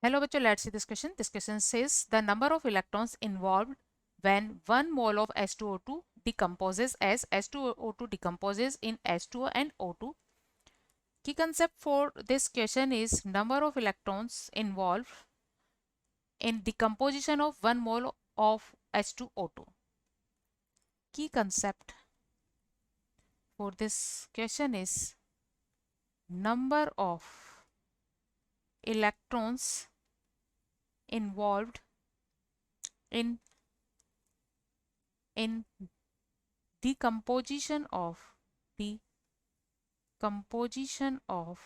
Hello bachcho, let's see this question. This question says the number of electrons involved when 1 mole of H2O2 decomposes as H2O2 decomposes in H2O and O2. Key concept for this question is number of electrons involved in decomposition of 1 mole of H2O2. Key concept for this question is number of electrons involved in in decomposition of decomposition of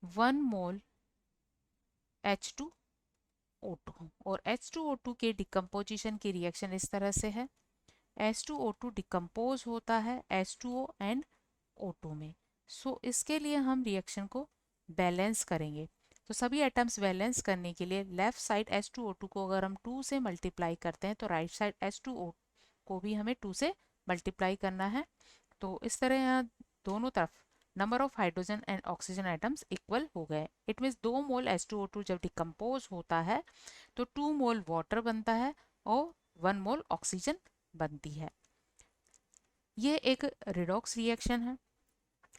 1 mole H2O2 और H2O2 के decomposition की reaction इस तरह से है H2O2 decompose होता है H2O and O2 में। सो इसके लिए हम रिएक्शन को बैलेंस करेंगे। तो सभी एटम्स बैलेंस करने के लिए लेफ्ट साइड H2O2 को अगर हम 2 से मल्टीप्लाई करते हैं तो राइट साइड H2O को भी हमें 2 से मल्टीप्लाई करना है। तो इस तरह यहाँ दोनों तरफ number of hydrogen and oxygen items equal हो गए। इट मीन्स 2 मोल H2O2 जब डिकम्पोज होता है तो 2 मोल वाटर बनता है और 1 मोल ऑक्सीजन बनती है। ये एक रिडॉक्स रिएक्शन है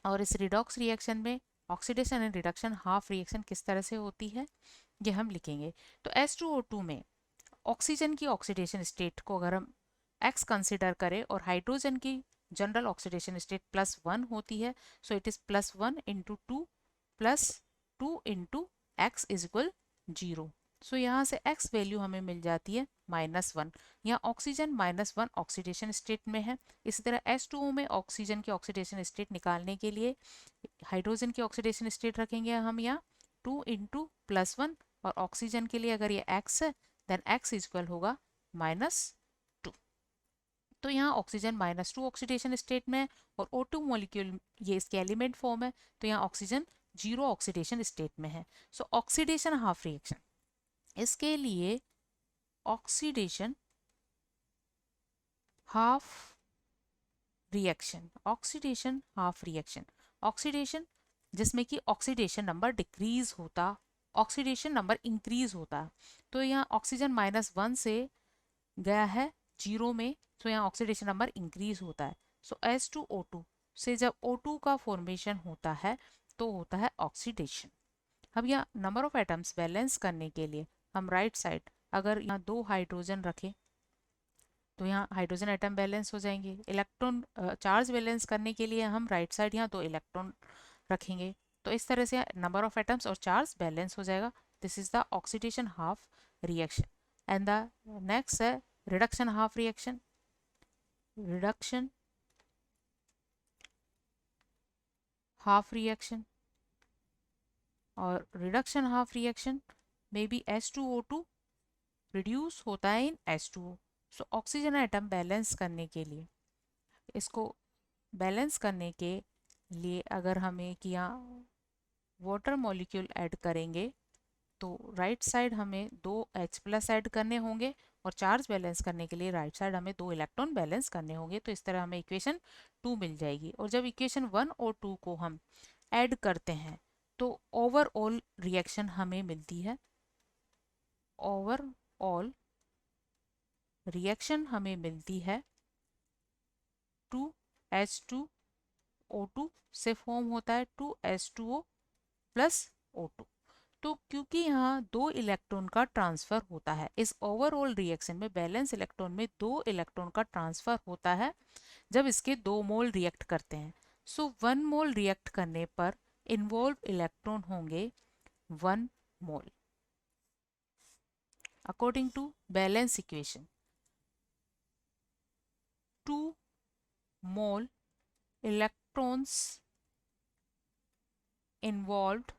और इस रिडॉक्स रिएक्शन में oxidation and reduction half reaction किस तरह से होती है ये हम लिखेंगे। तो H2O2 में ऑक्सीजन की ऑक्सीडेशन स्टेट को अगर हम x कंसिडर करें और हाइड्रोजन की जनरल ऑक्सीडेशन स्टेट +1 होती है, so it is +1 into 2 +2 into x is equal 0। सो यहाँ से x वैल्यू हमें मिल जाती है -1। यहाँ ऑक्सीजन -1 ऑक्सीडेशन स्टेट में है। इसी तरह H2O में ऑक्सीजन की ऑक्सीडेशन स्टेट निकालने के लिए हाइड्रोजन की ऑक्सीडेशन स्टेट रखेंगे हम यहाँ 2 इंटू +1 और ऑक्सीजन के लिए अगर ये x है देन x इज इक्वल होगा -2। तो यहाँ ऑक्सीजन -2 ऑक्सीडेशन स्टेट में है और O2 मॉलिक्यूल ये इसके एलिमेंट फॉर्म है तो यहाँ ऑक्सीजन 0 ऑक्सीडेशन स्टेट में है। सो ऑक्सीडेशन हाफ रिएक्शन, इसके लिए oxidation half reaction, oxidation half reaction, oxidation जिसमें कि ऑक्सीडेशन नंबर डिक्रीज होता, ऑक्सीडेशन नंबर इंक्रीज होता। तो यहाँ ऑक्सीजन -1 से गया है 0 में, तो यहाँ ऑक्सीडेशन नंबर इंक्रीज होता है। सो H2O2 से जब O2 का फॉर्मेशन होता है तो होता है ऑक्सीडेशन। अब यहाँ नंबर ऑफ एटम्स बैलेंस करने के लिए हम राइट साइड अगर यहाँ 2 हाइड्रोजन रखें तो यहाँ हाइड्रोजन एटम बैलेंस हो जाएंगे। इलेक्ट्रॉन चार्ज बैलेंस करने के लिए हम राइट साइड यहाँ 2 इलेक्ट्रॉन रखेंगे। तो इस तरह से नंबर ऑफ एटम्स और चार्ज बैलेंस हो जाएगा। This is the oxidation half reaction. And the next है reduction half reaction. Reduction half reaction और रिडक्शन हाफ रिएक्शन में भी H2O2 रिड्यूस होता है in H2O। So oxygen atom balance करने के लिए, इसको बैलेंस करने के लिए अगर हमें किया वाटर मॉलिक्यूल ऐड करेंगे तो राइट साइड हमें 2H+ ऐड करने होंगे और चार्ज बैलेंस करने के लिए राइट साइड हमें 2 इलेक्ट्रॉन बैलेंस करने होंगे। तो इस तरह हमें इक्वेशन 2 मिल जाएगी। और जब इक्वेशन 1 और 2 को हम ऐड करते हैं तो ओवरऑल रिएक्शन हमें मिलती है, ओवरऑल रिएक्शन हमें मिलती है 2H2O2 से फॉर्म होता है 2H2O प्लस O2। तो क्योंकि यहाँ 2 इलेक्ट्रॉन का ट्रांसफर होता है, इस ओवरऑल रिएक्शन में बैलेंस इलेक्ट्रॉन में 2 इलेक्ट्रॉन का ट्रांसफर होता है जब इसके 2 मोल रिएक्ट करते हैं। सो 1 मोल रिएक्ट करने पर इन्वॉल्व इलेक्ट्रॉन होंगे 1 mole according to balance equation. 2 mole electrons involved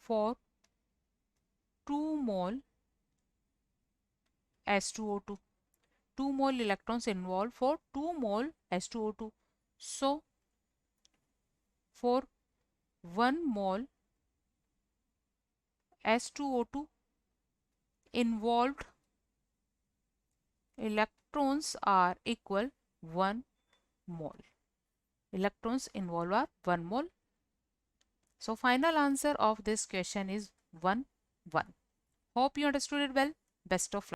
for 2 mole H2O2, 2 mole electrons involved for 2 mole H2O2। so for 1 mole H2O2 involved electrons are equal 1 mole, electrons involved are 1 mole So final answer of this question is 1 1. Hope you understood it well. Best of luck.